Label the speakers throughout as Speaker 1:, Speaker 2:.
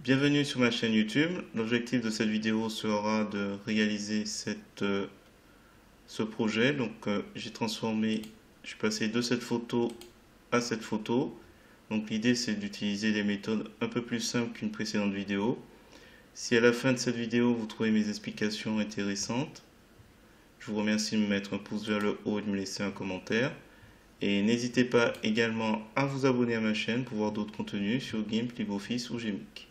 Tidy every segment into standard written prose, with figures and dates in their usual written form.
Speaker 1: Bienvenue sur ma chaîne YouTube. L'objectif de cette vidéo sera de réaliser ce projet. Donc j'ai passé de cette photo à cette photo. Donc l'idée c'est d'utiliser des méthodes un peu plus simples qu'une précédente vidéo. Si à la fin de cette vidéo vous trouvez mes explications intéressantes, je vous remercie de me mettre un pouce vers le haut et de me laisser un commentaire. Et n'hésitez pas également à vous abonner à ma chaîne pour voir d'autres contenus sur GIMP, LibreOffice ou Gmik.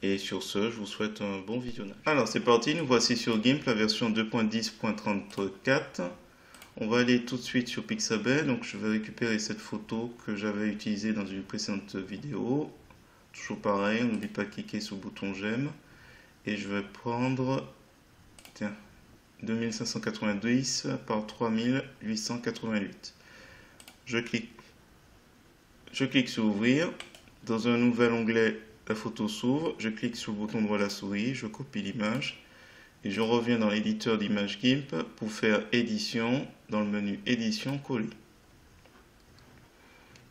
Speaker 1: Et sur ce, je vous souhaite un bon visionnage. Alors c'est parti, nous voici sur GIMP, la version 2.10.34. On va aller tout de suite sur Pixabay. Donc je vais récupérer cette photo que j'avais utilisée dans une précédente vidéo. Toujours pareil, n'oublie pas de cliquer sur le bouton j'aime. Et je vais prendre, tiens, 2590 par 3888. Je clique sur ouvrir. Dans un nouvel onglet, la photo s'ouvre. Je clique sur le bouton droit de la souris. Je copie l'image. Et je reviens dans l'éditeur d'image GIMP pour faire édition. Dans le menu édition, coller.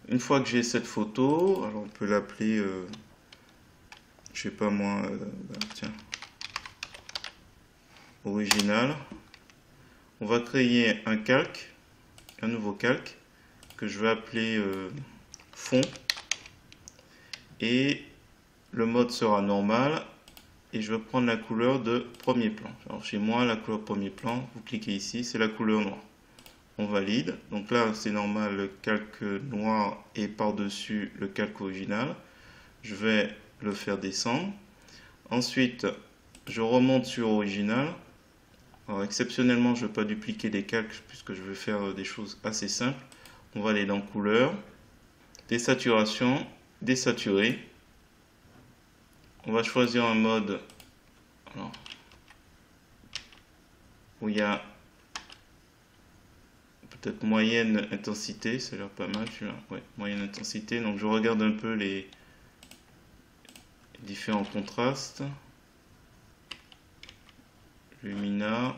Speaker 1: Une fois que j'ai cette photo, alors on peut l'appeler, je sais pas moi, tiens, original. On va créer un calque, un nouveau calque que je vais appeler fond, et le mode sera normal et je vais prendre la couleur de premier plan. Alors chez moi la couleur premier plan, vous cliquez ici, c'est la couleur noire. On valide, donc là c'est normal, le calque noir est par dessus le calque original. Je vais le faire descendre. Ensuite je remonte sur original. Alors exceptionnellement je ne vais pas dupliquer des calques puisque je vais faire des choses assez simples. On va aller dans couleur, désaturation, désaturer. On va choisir un mode où il y a peut-être moyenne intensité, ça a l'air pas mal celui-là. Ouais, moyenne intensité. Donc je regarde un peu les différents contrastes. Lumina.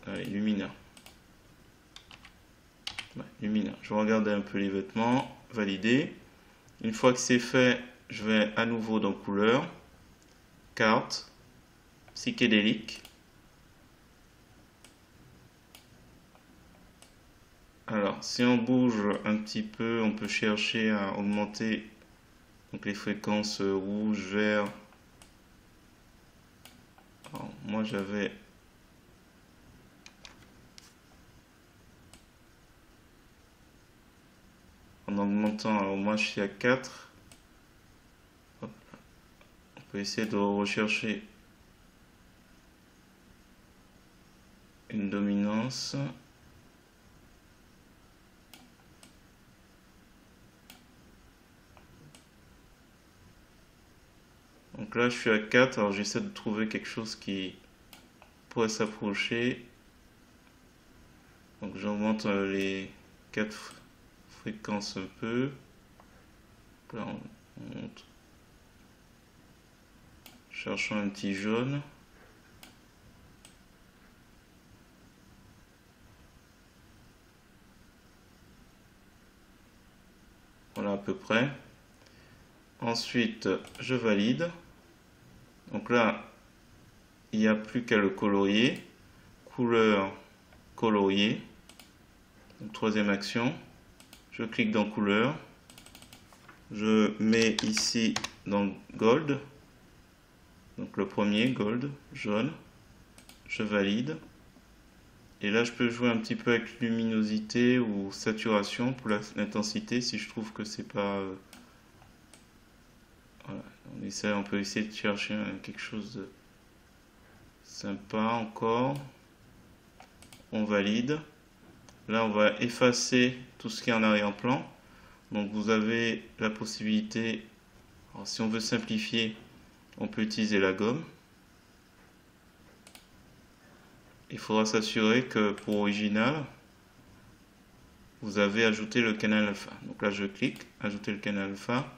Speaker 1: Allez, Lumina. Ouais, Lumina. Je regarde un peu les vêtements. Valider. Une fois que c'est fait, je vais à nouveau dans couleur, carte, psychédélique. Alors, si on bouge un petit peu, on peut chercher à augmenter donc les fréquences rouge, vert. Alors, moi j'avais en augmentant, alors moi je suis à 4. Hop. On peut essayer de rechercher une dominance. Donc là je suis à 4, alors j'essaie de trouver quelque chose qui pourrait s'approcher. Donc j'augmente les 4 fréquences un peu. Là on monte. Cherchons un petit jaune. Voilà à peu près. Ensuite je valide. Donc là il n'y a plus qu'à le colorier. Couleur, colorier. Donc, troisième action. Je clique dans couleur. Je mets ici dans gold. Donc le premier, gold, jaune. Je valide. Et là je peux jouer un petit peu avec luminosité ou saturation pour l'intensité si je trouve que c'est pas... Voilà. On peut essayer de chercher quelque chose de sympa encore. On valide. Là on va effacer tout ce qui est en arrière-plan. Donc vous avez la possibilité, alors si on veut simplifier, on peut utiliser la gomme. Il faudra s'assurer que pour original, vous avez ajouté le canal alpha. Donc là je clique, ajouter le canal alpha.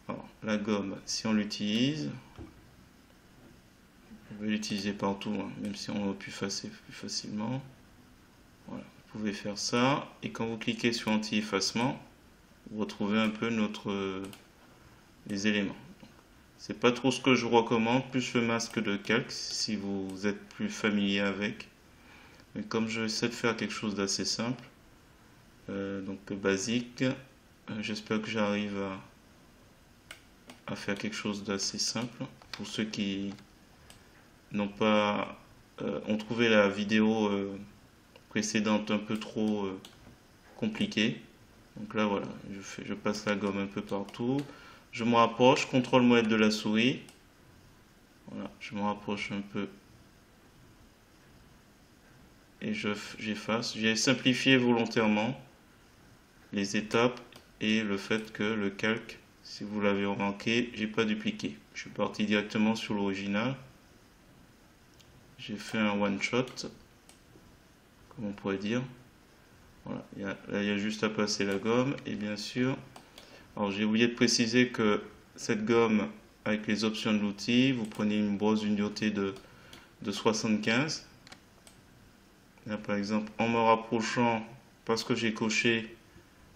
Speaker 1: Alors, la gomme, si on l'utilise, on peut l'utiliser partout, hein, même si on aurait pu effacer plus facilement. Voilà, vous pouvez faire ça. Et quand vous cliquez sur anti-effacement, pour retrouver un peu les éléments. C'est pas trop ce que je vous recommande, plus le masque de calque si vous êtes plus familier avec. Mais comme je essaie de faire quelque chose d'assez simple, donc basique, j'espère que j'arrive à faire quelque chose d'assez simple. Pour ceux qui n'ont pas ont trouvé la vidéo précédente un peu trop compliquée. Donc là voilà, je passe la gomme un peu partout. Je me rapproche, contrôle molette de la souris. Voilà, je me rapproche un peu et j'efface. J'ai simplifié volontairement les étapes et le fait que le calque, si vous l'avez remarqué, j'ai pas dupliqué. Je suis parti directement sur l'original. J'ai fait un one shot, comme on pourrait dire. Voilà, là il y a juste à passer la gomme et bien sûr. Alors j'ai oublié de préciser que cette gomme, avec les options de l'outil, vous prenez une brosse d'unité de 75. Là par exemple, en me rapprochant, parce que j'ai coché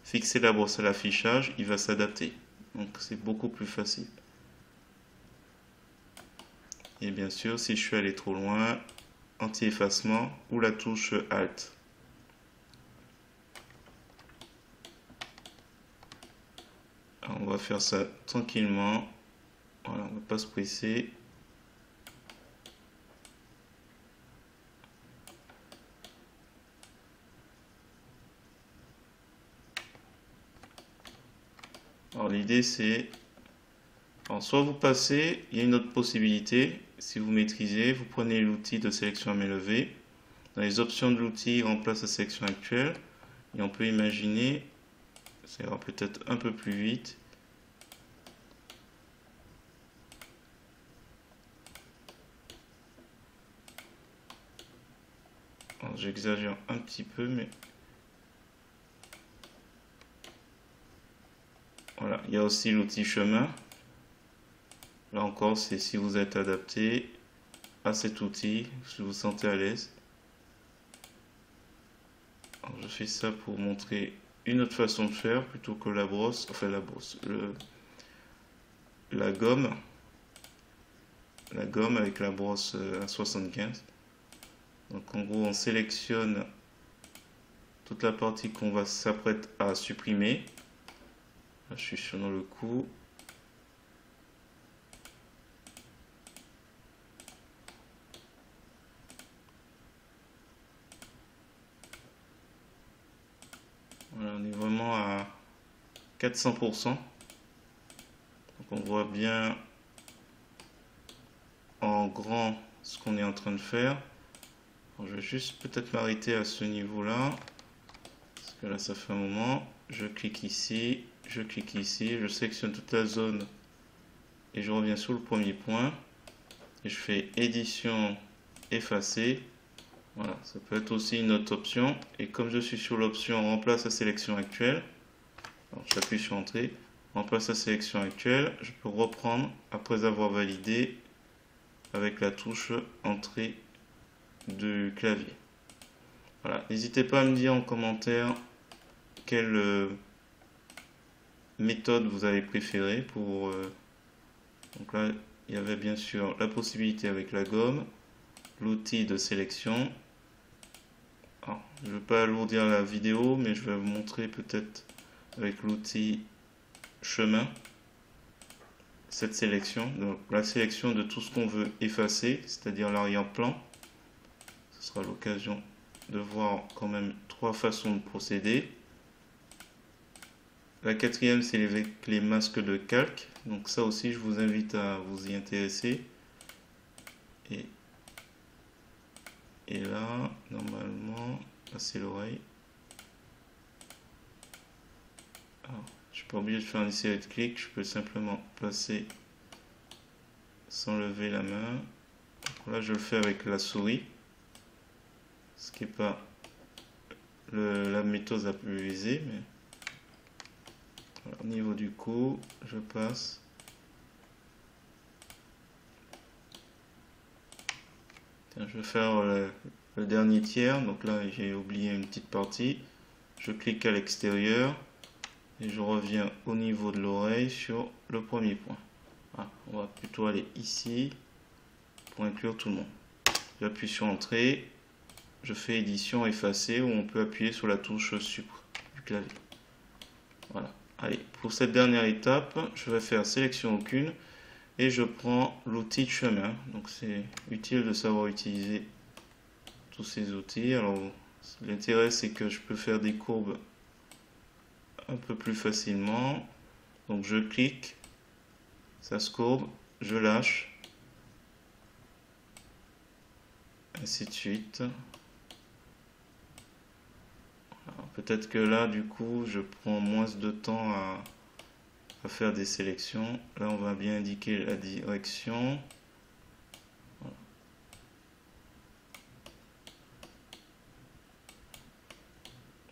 Speaker 1: fixer la brosse à l'affichage, il va s'adapter. Donc c'est beaucoup plus facile. Et bien sûr, si je suis allé trop loin, anti-effacement ou la touche Alt. Alors, on va faire ça tranquillement. Voilà, on ne va pas se presser. Alors l'idée c'est, soit vous passez, il y a une autre possibilité, si vous maîtrisez, vous prenez l'outil de sélection à main levée, dans les options de l'outil, remplace la sélection actuelle, et on peut imaginer, ça ira peut-être un peu plus vite. J'exagère un petit peu, mais voilà, il y a aussi l'outil chemin. Là encore, c'est si vous êtes adapté à cet outil, si vous vous sentez à l'aise. Je fais ça pour montrer une autre façon de faire plutôt que la brosse, enfin la brosse, la gomme avec la brosse à 75. Donc en gros, on sélectionne toute la partie qu'on va s'apprête à supprimer. Là, je suis sur le coup. Voilà, on est vraiment à 400%. Donc on voit bien en grand ce qu'on est en train de faire. Alors, je vais juste peut-être m'arrêter à ce niveau-là. Parce que là, ça fait un moment. Je clique ici, je sélectionne toute la zone et je reviens sur le premier point. Et je fais édition, effacer. Voilà, ça peut être aussi une autre option. Et comme je suis sur l'option remplace la sélection actuelle, j'appuie sur entrée, remplace la sélection actuelle, je peux reprendre après avoir validé avec la touche entrée du clavier. Voilà, n'hésitez pas à me dire en commentaire quelle méthode vous avez préférée pour. Donc là, il y avait bien sûr la possibilité avec la gomme, l'outil de sélection. Alors, je ne vais pas alourdir la vidéo, mais je vais vous montrer peut-être avec l'outil chemin cette sélection. Donc la sélection de tout ce qu'on veut effacer, c'est-à-dire l'arrière-plan. Ce sera l'occasion de voir quand même 3 façons de procéder. La quatrième, c'est avec les masques de calque. Donc ça aussi, je vous invite à vous y intéresser. Et là, normalement, là c'est l'oreille. Je suis pas obligé de faire une série de clics, je peux simplement placer sans lever la main. Donc là, je le fais avec la souris, ce qui n'est pas la méthode la plus aisée, mais voilà, au niveau du cou, je passe. Tiens, je vais faire le dernier tiers, donc là j'ai oublié une petite partie. Je clique à l'extérieur et je reviens au niveau de l'oreille sur le premier point. Ah, on va plutôt aller ici pour inclure tout le monde. J'appuie sur Entrée, je fais édition effacer où on peut appuyer sur la touche Sucre du clavier. Voilà. Allez, pour cette dernière étape, je vais faire sélection aucune et je prends l'outil de chemin. Donc c'est utile de savoir utiliser tous ces outils. Alors l'intérêt c'est que je peux faire des courbes un peu plus facilement. Donc je clique, ça se courbe, je lâche, ainsi de suite. Peut-être que là du coup je prends moins de temps à faire des sélections. Là on va bien indiquer la direction. Voilà.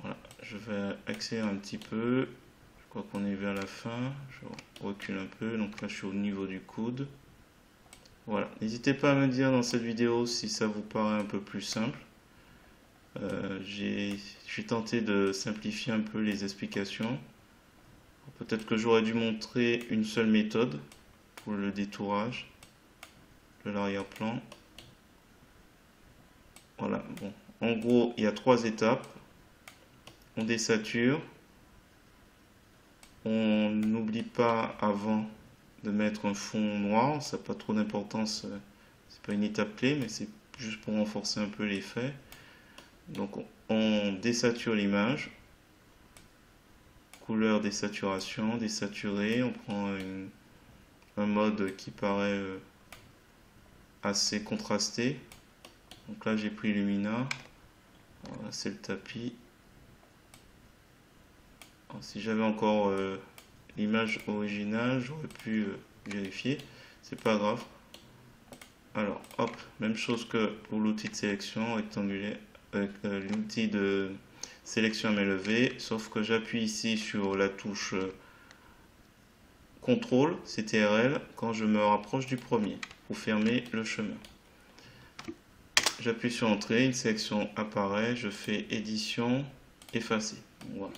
Speaker 1: Voilà. Je vais accélérer un petit peu. Je crois qu'on est vers la fin. Je recule un peu. Donc là je suis au niveau du coude. Voilà. N'hésitez pas à me dire dans cette vidéo si ça vous paraît un peu plus simple. J'ai tenté de simplifier un peu les explications. Peut-être que j'aurais dû montrer une seule méthode pour le détourage de l'arrière-plan. Voilà, bon. En gros, il y a 3 étapes. On désature. On n'oublie pas avant de mettre un fond noir. Ça n'a pas trop d'importance. C'est pas une étape clé, mais c'est juste pour renforcer un peu l'effet. Donc on désature l'image. Couleur désaturation, désaturé. On prend un mode qui paraît assez contrasté. Donc là j'ai pris Lumina. Voilà, c'est le tapis. Alors, si j'avais encore l'image originale, j'aurais pu vérifier. C'est pas grave. Alors hop, même chose que pour l'outil de sélection rectangulaire, avec l'outil de sélection à main levée, sauf que j'appuie ici sur la touche CTRL, CTRL, quand je me rapproche du premier, pour fermer le chemin. J'appuie sur Entrée, une sélection apparaît, je fais édition, effacer. Voilà.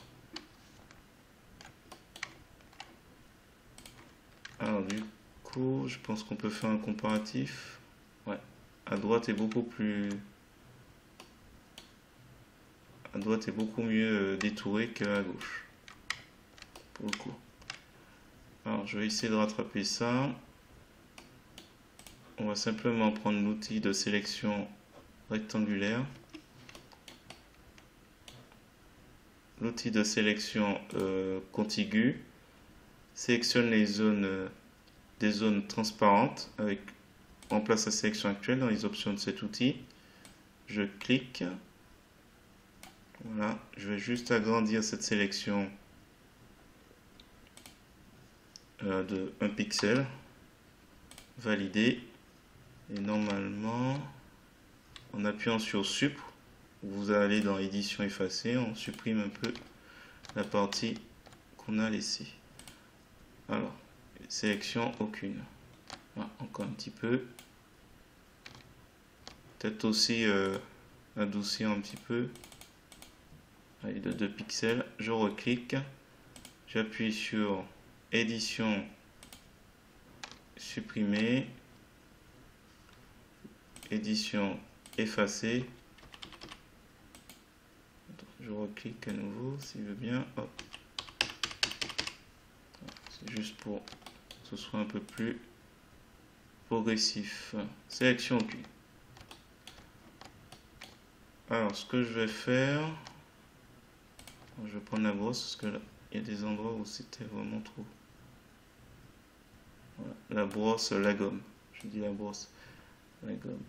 Speaker 1: Alors du coup, je pense qu'on peut faire un comparatif. Ouais, à droite est beaucoup plus... À droite est beaucoup mieux détouré qu'à gauche. Pour le coup. Alors je vais essayer de rattraper ça. On va simplement prendre l'outil de sélection rectangulaire. L'outil de sélection contiguë sélectionne les zones, des zones transparentes avec remplace la sélection actuelle dans les options de cet outil. Je clique. Voilà, je vais juste agrandir cette sélection de 1 pixel. Valider. Et normalement, en appuyant sur Sup, vous allez dans édition effacée, on supprime un peu la partie qu'on a laissée. Alors, sélection aucune. Voilà, encore un petit peu. Peut-être aussi adoucir un petit peu. Allez, de 2 pixels. Je reclique. J'appuie sur édition, supprimer. Édition effacer. Je reclique à nouveau s'il veut bien. Hop. C'est juste pour que ce soit un peu plus progressif. Sélection aucune. Alors ce que je vais faire, je vais prendre la brosse parce que là il y a des endroits où c'était vraiment trop. Voilà. La brosse, la gomme. Je dis la brosse, la gomme.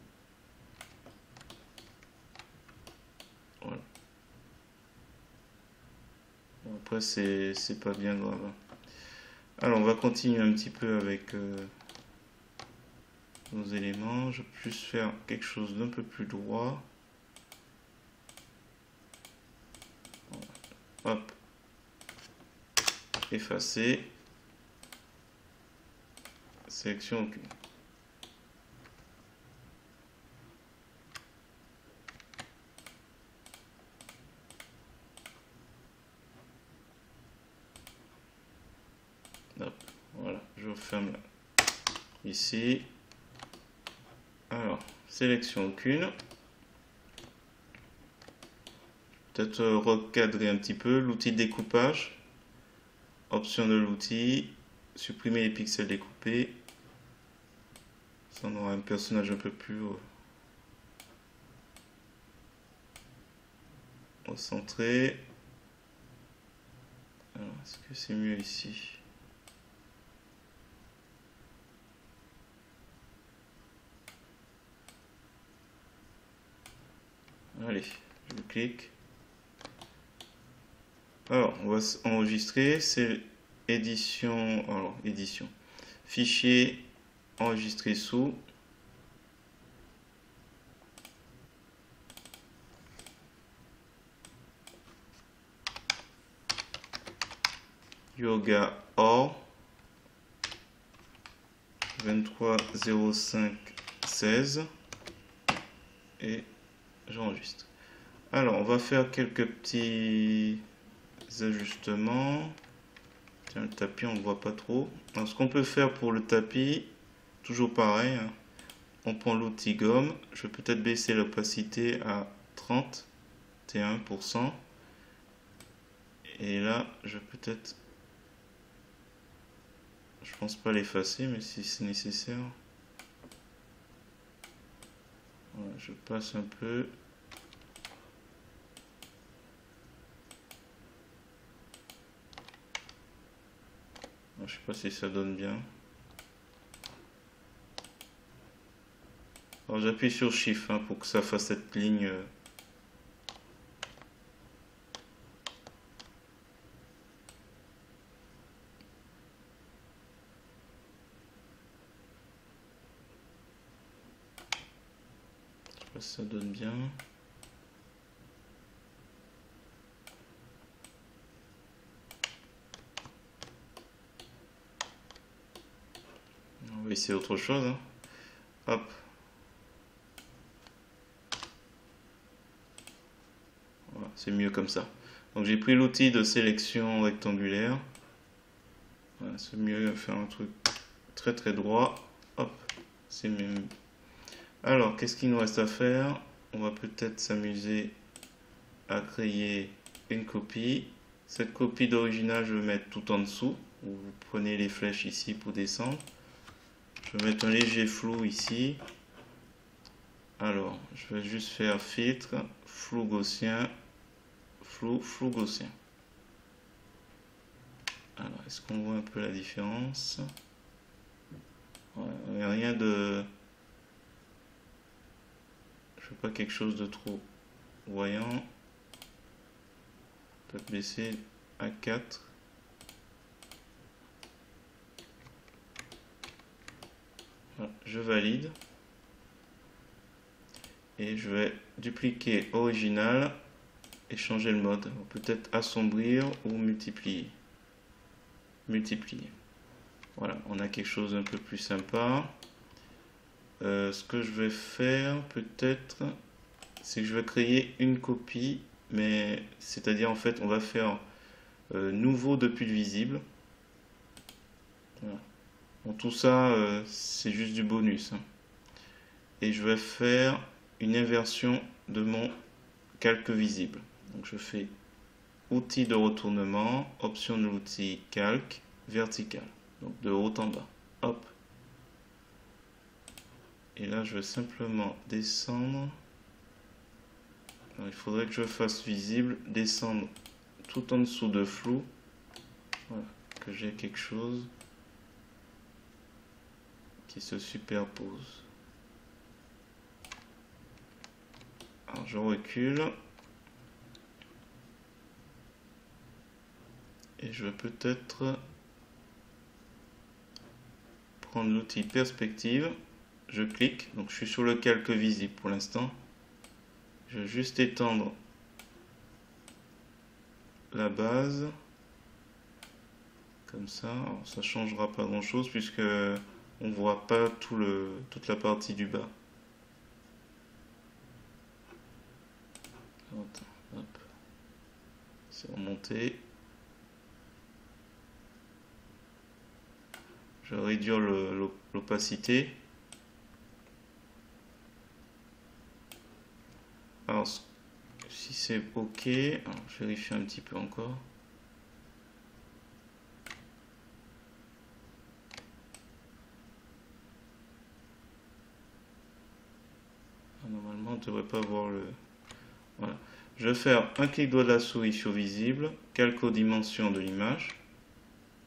Speaker 1: Voilà. Bon, après c'est pas bien grave. Alors on va continuer un petit peu avec nos éléments. Je vais plus faire quelque chose d'un peu plus droit. Voilà. Hop. Effacer. Sélection aucune. Hop, voilà, je referme là. Ici. Alors, sélection aucune. Peut-être recadrer un petit peu l'outil de découpage. Option de l'outil. Supprimer les pixels découpés. Ça, on aura un personnage un peu plus au centré. Alors, est-ce que c'est mieux ici? Allez, je clique. Alors, on va enregistrer. C'est édition. Alors, édition. Fichier enregistré sous. Yoga or 230516 et j'enregistre. Alors, on va faire quelques petits ajustements. Tiens, le tapis, on ne voit pas trop. Alors, ce qu'on peut faire pour le tapis, toujours pareil, hein. On prend l'outil gomme. Je vais peut-être baisser l'opacité à 31%. Et là, je vais peut-être... Je pense pas l'effacer, mais si c'est nécessaire. Voilà, je passe un peu. Je sais pas si ça donne bien. Alors j'appuie sur Shift hein, pour que ça fasse cette ligne. Je sais pas si ça donne bien. On va essayer autre chose. Hein. Hop. Voilà, c'est mieux comme ça. Donc j'ai pris l'outil de sélection rectangulaire. Voilà, c'est mieux faire un truc très très droit. Hop, c'est mieux. Alors, qu'est-ce qu'il nous reste à faire? On va peut-être s'amuser à créer une copie. Cette copie d'original, je vais mettre tout en dessous. Vous prenez les flèches ici pour descendre. Je vais mettre un léger flou ici. Alors, je vais juste faire filtre, flou gaussien, flou gaussien. Alors, est-ce qu'on voit un peu la différence? Ouais, rien de... Je veux pas quelque chose de trop voyant. Peut-être baisser à 4. Voilà, je valide. Et je vais dupliquer original et changer le mode. Peut-être assombrir ou multiplier. Multiplier. Voilà, on a quelque chose d'un peu plus sympa. Ce que je vais faire peut-être, c'est que je vais créer une copie, mais c'est-à-dire en fait on va faire nouveau depuis le visible. Voilà. Bon, tout ça c'est juste du bonus. Hein. Et je vais faire une inversion de mon calque visible. Donc je fais outil de retournement, option de l'outil calque, vertical. Donc de haut en bas. Hop. Et là, je vais simplement descendre. Alors, il faudrait que je fasse visible, descendre tout en dessous de flou. Voilà, que j'ai quelque chose qui se superpose. Alors, je recule. Et je vais peut-être prendre l'outil perspective. Je clique, donc je suis sur le calque visible pour l'instant. Je vais juste étendre la base. Comme ça, alors, ça changera pas grand chose puisque on voit pas toute la partie du bas. Hop. C'est remonté. Je vais réduire l'opacité. Alors, si c'est OK, alors, je vérifie un petit peu encore. Normalement, on ne devrait pas voir le... Voilà. Je vais faire un clic droit de la souris sur visible, calque aux dimensions de l'image.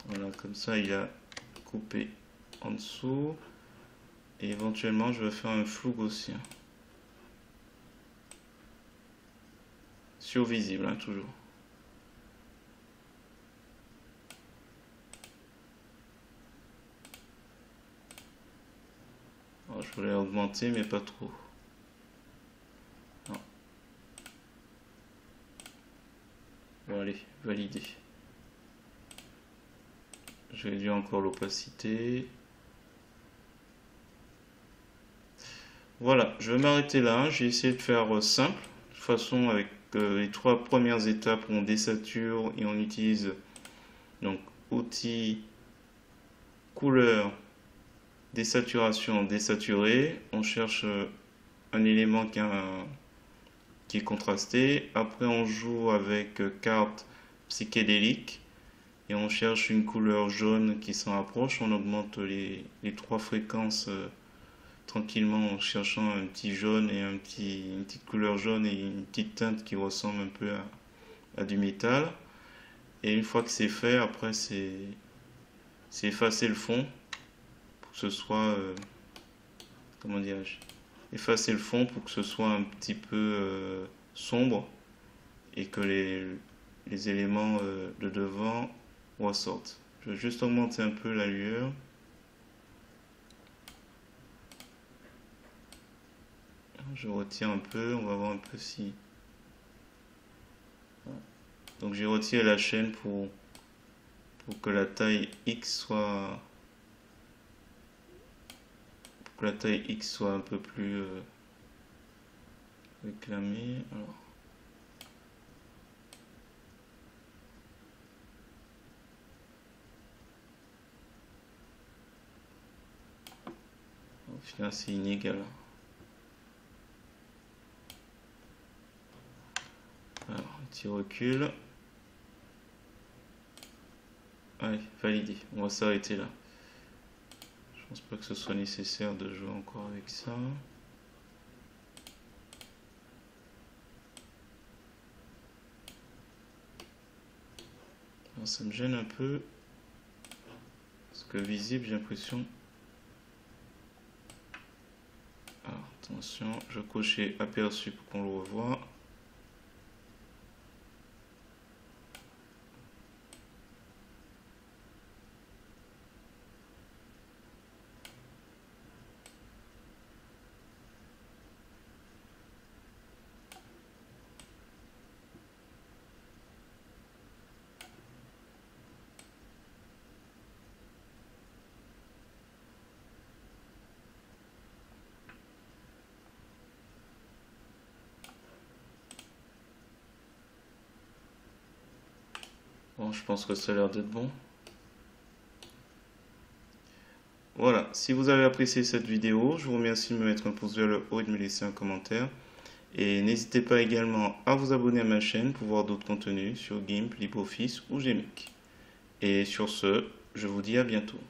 Speaker 1: Voilà, comme ça, il a coupé en dessous. Et éventuellement, je vais faire un flou gaussien. Sur visible, hein, toujours. Alors, je voulais augmenter, mais pas trop. Non. Bon, allez, valider. Je réduis encore l'opacité. Voilà, je vais m'arrêter là. J'ai essayé de faire simple. De toute façon, avec les 3 premières étapes, on désature et on utilise donc outils, couleur, désaturation, désaturé. On cherche un élément qui est contrasté. Après, on joue avec carte psychédélique et on cherche une couleur jaune qui s'en rapproche. On augmente les 3 fréquences tranquillement en cherchant un petit jaune et une petite couleur jaune et une petite teinte qui ressemble un peu à du métal. Et une fois que c'est fait, après c'est effacer le fond pour que ce soit comment dirais-je, effacer le fond pour que ce soit un petit peu sombre et que les éléments de devant ressortent. Je vais juste augmenter un peu la lueur. Je retire un peu, on va voir un peu si... Donc j'ai retiré la chaîne pour que la taille X soit... Pour que la taille X soit un peu plus réclamée. Alors... Au final c'est inégal. Alors, un petit recul. Allez, validé. On va s'arrêter là. Je pense pas que ce soit nécessaire de jouer encore avec ça. Alors, ça me gêne un peu. Parce que visible, j'ai l'impression... Alors, attention, je cochais aperçu pour qu'on le revoie. Bon, je pense que ça a l'air d'être bon. Voilà, si vous avez apprécié cette vidéo, je vous remercie de me mettre un pouce vers le haut et de me laisser un commentaire. Et n'hésitez pas également à vous abonner à ma chaîne pour voir d'autres contenus sur GIMP, LibreOffice ou GMake. Et sur ce, je vous dis à bientôt.